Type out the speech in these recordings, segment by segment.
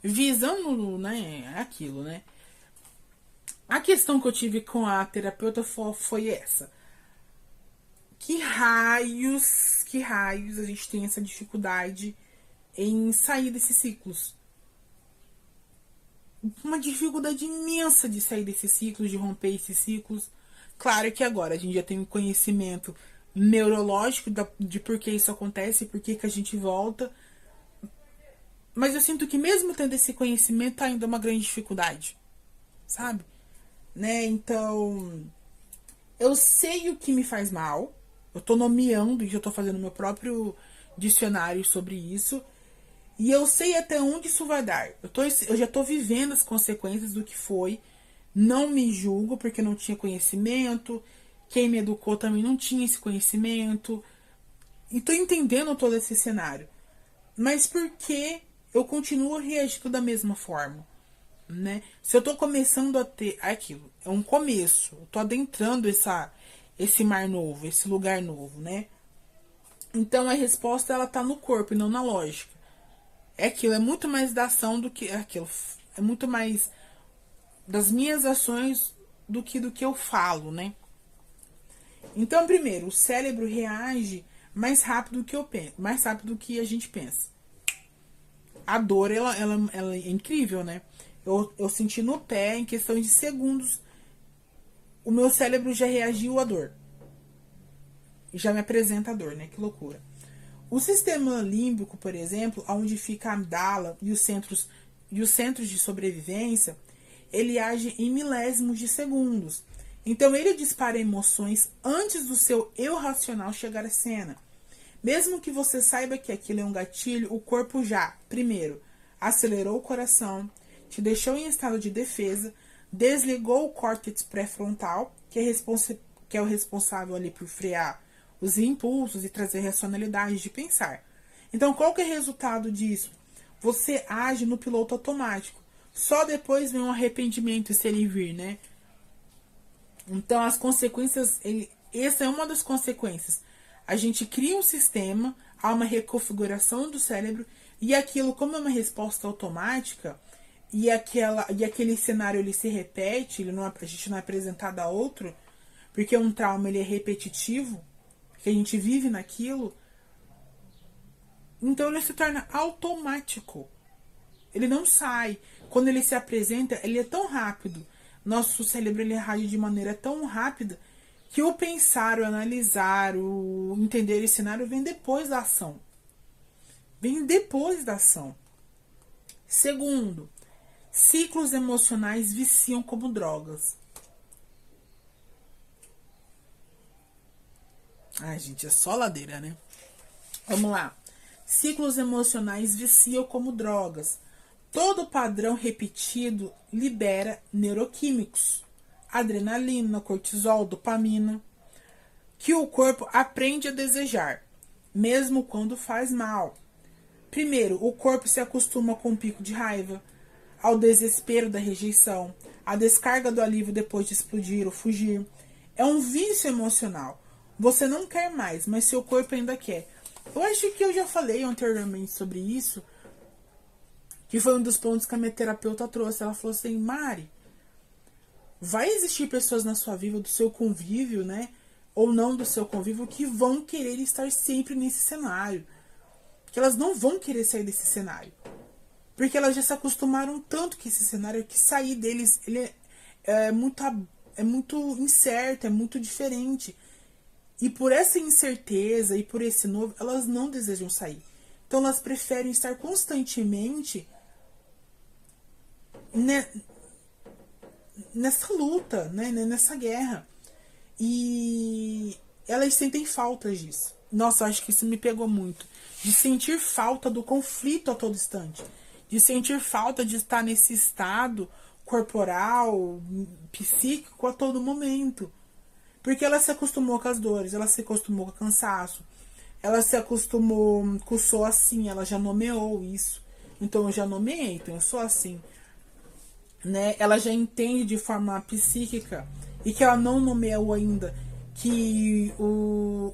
visando, né, aquilo, né? A questão que eu tive com a terapeuta foi essa. Que raios a gente tem essa dificuldade em sair desses ciclos? Uma dificuldade imensa de sair desses ciclos, de romper esses ciclos. Claro que agora a gente já tem um conhecimento neurológico de por que isso acontece, por que a gente volta. Mas eu sinto que mesmo tendo esse conhecimento, ainda é uma grande dificuldade, sabe? Né? Então, eu sei o que me faz mal. Eu tô nomeando e já tô fazendo meu próprio dicionário sobre isso. E eu sei até onde isso vai dar. Eu já tô vivendo as consequências do que foi. Não me julgo porque não tinha conhecimento. Quem me educou também não tinha esse conhecimento. E tô entendendo todo esse cenário. Mas por que eu continuo reagindo da mesma forma? Né? Se eu tô começando a ter aquilo, é um começo. Eu tô adentrando esse mar novo, esse lugar novo, né? Então a resposta ela tá no corpo e não na lógica. É aquilo, é muito mais da ação do que aquilo. É muito mais das minhas ações do que eu falo, né? Então, primeiro, o cérebro reage mais rápido que eu penso, mais rápido que a gente pensa. A dor, ela é incrível, né? Eu senti no pé, em questão de segundos, o meu cérebro já reagiu à dor. Já me apresenta a dor, né? Que loucura. O sistema límbico, por exemplo, onde fica a amígdala e os centros de sobrevivência, ele age em milésimos de segundos. Então ele dispara emoções antes do seu eu racional chegar à cena. Mesmo que você saiba que aquilo é um gatilho, o corpo já, primeiro, acelerou o coração, te deixou em estado de defesa, desligou o córtex pré-frontal, que é o responsável ali por frear os impulsos e trazer racionalidade de pensar. Então, qual que é o resultado disso? Você age no piloto automático. Só depois vem um arrependimento se ele vir, né? Então, as consequências... essa é uma das consequências. A gente cria um sistema, há uma reconfiguração do cérebro, e aquilo, como é uma resposta automática, e aquele cenário ele se repete, a gente não é apresentado a outro, porque um trauma ele é repetitivo, que a gente vive naquilo, então ele se torna automático. Ele não sai. Quando ele se apresenta, ele é tão rápido. Nosso cérebro ele reage de maneira tão rápida que o pensar, o analisar, o entender esse cenário vem depois da ação. Vem depois da ação. Segundo, ciclos emocionais viciam como drogas. Ai, gente, é só ladeira, né? Vamos lá. Ciclos emocionais viciam como drogas. Todo padrão repetido libera neuroquímicos. Adrenalina, cortisol, dopamina. Que o corpo aprende a desejar, mesmo quando faz mal. Primeiro, o corpo se acostuma com o pico de raiva, ao desespero da rejeição, à descarga do alívio depois de explodir ou fugir. É um vício emocional. Você não quer mais, mas seu corpo ainda quer. Eu acho que eu já falei anteriormente sobre isso, que foi um dos pontos que a minha terapeuta trouxe. Ela falou assim, Mari, vai existir pessoas na sua vida, do seu convívio, né? Ou não do seu convívio, que vão querer estar sempre nesse cenário. Que elas não vão querer sair desse cenário. Porque elas já se acostumaram tanto com esse cenário que sair deles ele é muito incerto, é muito diferente. E por essa incerteza e por esse novo, elas não desejam sair. Então elas preferem estar constantemente nessa luta, né? Nessa guerra. E elas sentem falta disso. Nossa, eu acho que isso me pegou muito. De sentir falta do conflito a todo instante. De sentir falta de estar nesse estado corporal, psíquico a todo momento. Porque ela se acostumou com as dores, ela se acostumou com o cansaço, ela se acostumou com o sou assim, ela já nomeou isso. Então eu já nomeei, então eu sou assim. Né? Ela já entende de forma psíquica e que ela não nomeou ainda que o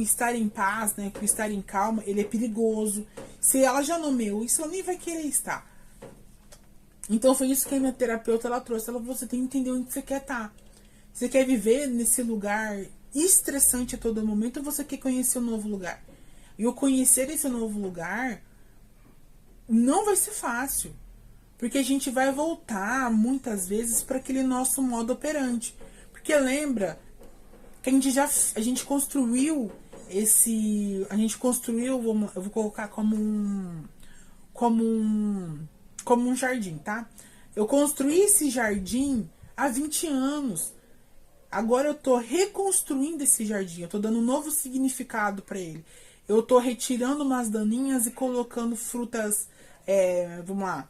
estar em paz, né, que o estar em calma, ele é perigoso. Se ela já nomeou isso, ela nem vai querer estar. Então foi isso que a minha terapeuta ela trouxe. Ela falou, você tem que entender onde você quer estar. Você quer viver nesse lugar estressante a todo momento ou você quer conhecer um novo lugar? E o conhecer esse novo lugar não vai ser fácil. Porque a gente vai voltar muitas vezes para aquele nosso modo operante. Porque lembra que a gente construiu eu vou colocar como um jardim, tá? Eu construí esse jardim há 20 anos. Agora eu tô reconstruindo esse jardim, eu tô dando um novo significado para ele. Eu tô retirando umas daninhas e colocando frutas, vamos lá,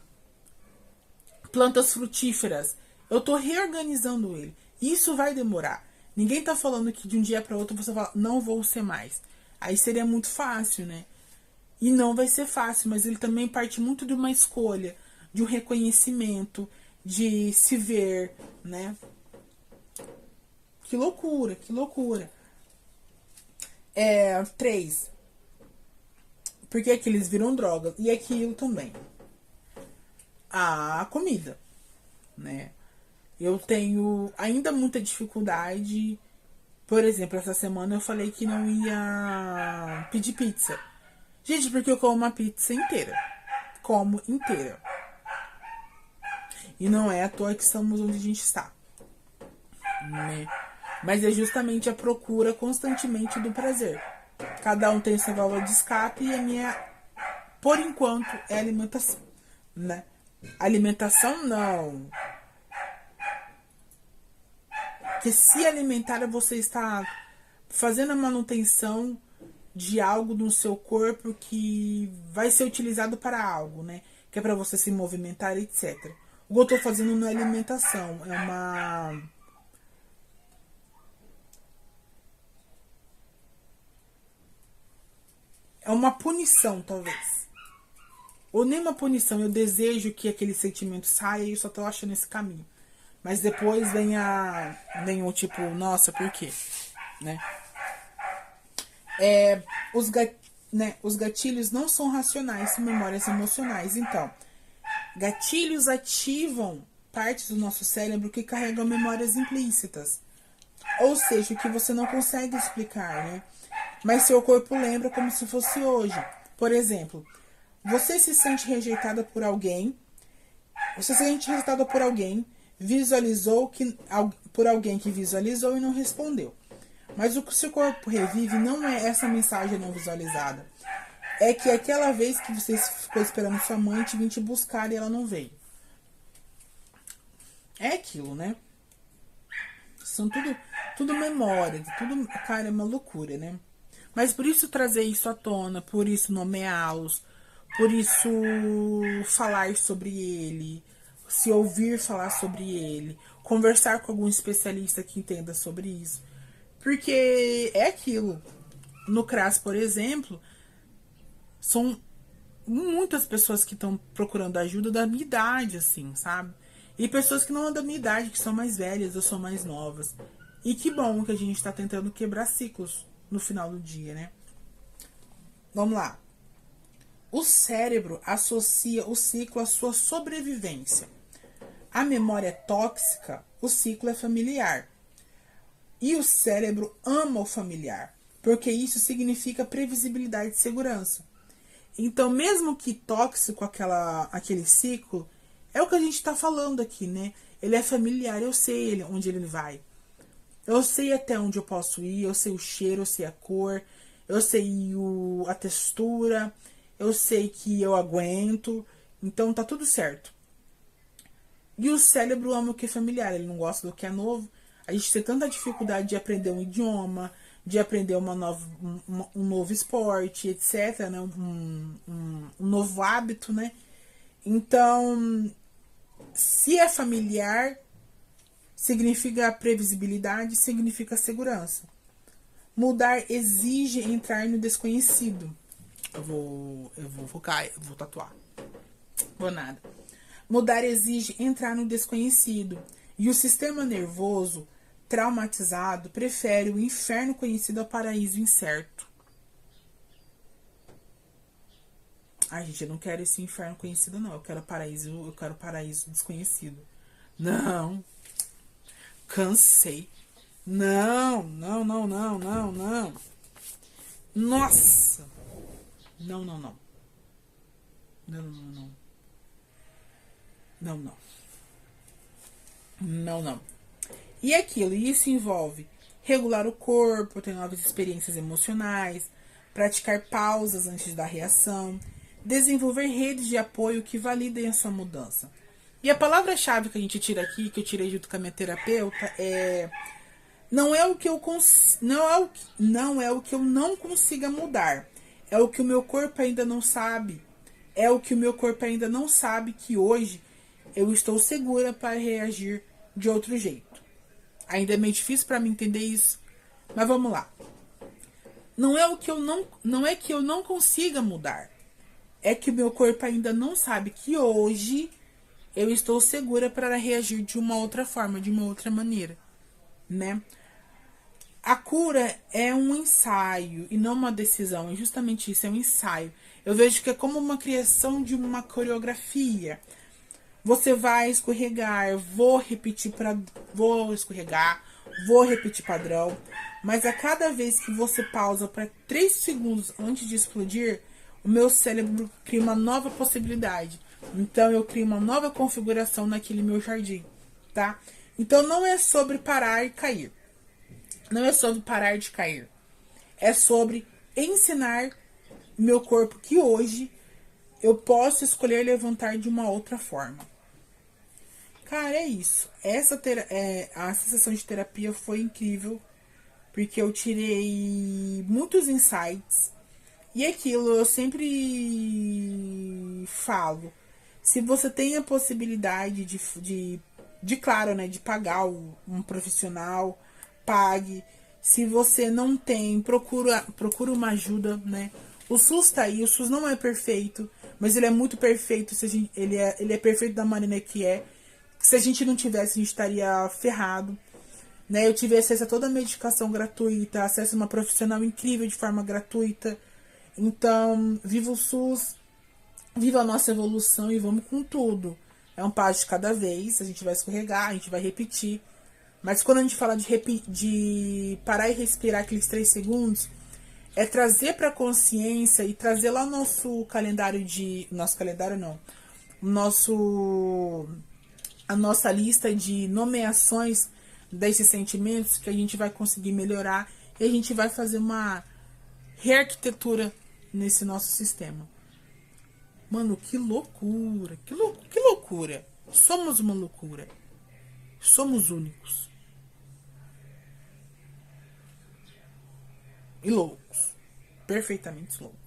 plantas frutíferas. Eu tô reorganizando ele. Isso vai demorar. Ninguém tá falando que de um dia para outro você fala, não vou ser mais. Aí seria muito fácil, né? E não vai ser fácil, mas ele também parte muito de uma escolha, de um reconhecimento, de se ver, né? Que loucura, que loucura. 3. Por que eles viram drogas? E aquilo também. A comida, né? Eu tenho ainda muita dificuldade. Por exemplo, essa semana eu falei que não ia pedir pizza. Gente, porque eu como uma pizza inteira. Como inteira. E não é à toa que estamos onde a gente está. Né? Mas é justamente a procura constantemente do prazer. Cada um tem sua válvula de escape e a minha, por enquanto, é alimentação. Né? Alimentação não. Porque se alimentar você está fazendo a manutenção de algo no seu corpo que vai ser utilizado para algo, né? Que é para você se movimentar, etc. O que eu estou fazendo não é alimentação, é uma punição, talvez. Ou nem uma punição, eu desejo que aquele sentimento saia e eu só tô achando esse caminho. Mas depois vem o tipo, nossa, por quê? Né? Os gatilhos não são racionais, são memórias emocionais. Então, gatilhos ativam partes do nosso cérebro que carregam memórias implícitas. Ou seja, o que você não consegue explicar, né? Mas seu corpo lembra como se fosse hoje. Por exemplo, você se sente rejeitada por alguém, visualizou que por alguém que visualizou e não respondeu. Mas o que o seu corpo revive não é essa mensagem não visualizada. É que aquela vez que você ficou esperando sua mãe te vir te buscar e ela não veio. É aquilo, né? São tudo memória, tudo, cara, é uma loucura, né? Mas por isso trazer isso à tona, por isso nomeá-los, por isso falar sobre ele, se ouvir falar sobre ele, conversar com algum especialista que entenda sobre isso. Porque é aquilo. No CRAS, por exemplo, são muitas pessoas que estão procurando ajuda da minha idade, assim, sabe? E pessoas que não são da minha idade, que são mais velhas ou são mais novas. E que bom que a gente está tentando quebrar ciclos no final do dia, né? Vamos lá. O cérebro associa o ciclo à sua sobrevivência. A memória é tóxica, o ciclo é familiar. E o cérebro ama o familiar, porque isso significa previsibilidade e segurança. Então, mesmo que tóxico aquele ciclo, é o que a gente está falando aqui, né? Ele é familiar, eu sei onde ele vai. Eu sei até onde eu posso ir, eu sei o cheiro, eu sei a cor, eu sei a textura, eu sei que eu aguento, então tá tudo certo. E o cérebro ama o que é familiar, ele não gosta do que é novo. A gente tem tanta dificuldade de aprender um idioma, de aprender um novo esporte, etc., né? um novo hábito, né? Então, se é familiar, significa previsibilidade, significa segurança. Mudar exige entrar no desconhecido. Eu vou focar, eu vou tatuar. Vou nada. Mudar exige entrar no desconhecido. E o sistema nervoso traumatizado prefere o inferno conhecido ao paraíso incerto. Ai, gente, eu não quero esse inferno conhecido, não. Eu quero paraíso desconhecido. Não. Cansei. Não, não, não, não, não, não. Nossa. Não, não, não. Não, não, não. Não, não. Não, não. E aquilo, isso envolve regular o corpo, ter novas experiências emocionais, praticar pausas antes da reação, desenvolver redes de apoio que validem a sua mudança. E a palavra-chave que a gente tira aqui, que eu tirei junto com a minha terapeuta, é não é o que eu não é o que eu não consiga mudar. É o que o meu corpo ainda não sabe. É o que o meu corpo ainda não sabe que hoje eu estou segura para reagir de outro jeito. Ainda é meio difícil para mim entender isso, mas vamos lá. Não é que eu não consiga mudar. É que o meu corpo ainda não sabe que hoje eu estou segura para reagir de uma outra forma, de uma outra maneira, né? A cura é um ensaio e não uma decisão, é justamente isso, é um ensaio. Eu vejo que é como uma criação de uma coreografia. Você vai escorregar, vou escorregar, vou repetir padrão, mas a cada vez que você pausa para 3 segundos antes de explodir, o meu cérebro cria uma nova possibilidade. Então eu crio uma nova configuração naquele meu jardim, tá? Então não é sobre parar e cair. Não é sobre parar de cair. É sobre ensinar meu corpo que hoje eu posso escolher levantar de uma outra forma. Cara, é isso. A sessão de terapia foi incrível, porque eu tirei muitos insights. E aquilo, eu sempre falo. Se você tem a possibilidade claro, né, de pagar um profissional, pague. Se você não tem, procura uma ajuda, né? O SUS tá aí, o SUS não é perfeito, mas ele é muito perfeito, ele é perfeito da maneira que é. Se a gente não tivesse, a gente estaria ferrado. Né? Eu tive acesso a toda a medicação gratuita, acesso a uma profissional incrível de forma gratuita. Então, viva o SUS, viva a nossa evolução e vamos com tudo. É um passo de cada vez, a gente vai escorregar, a gente vai repetir. Mas quando a gente fala de parar e respirar aqueles 3 segundos, é trazer para a consciência e trazer lá o nosso calendário nosso calendário não. A nossa lista de nomeações desses sentimentos que a gente vai conseguir melhorar e a gente vai fazer uma rearquitetura nesse nosso sistema. Mano, que loucura, que loucura. Somos uma loucura. Somos únicos. E loucos. Perfeitamente loucos.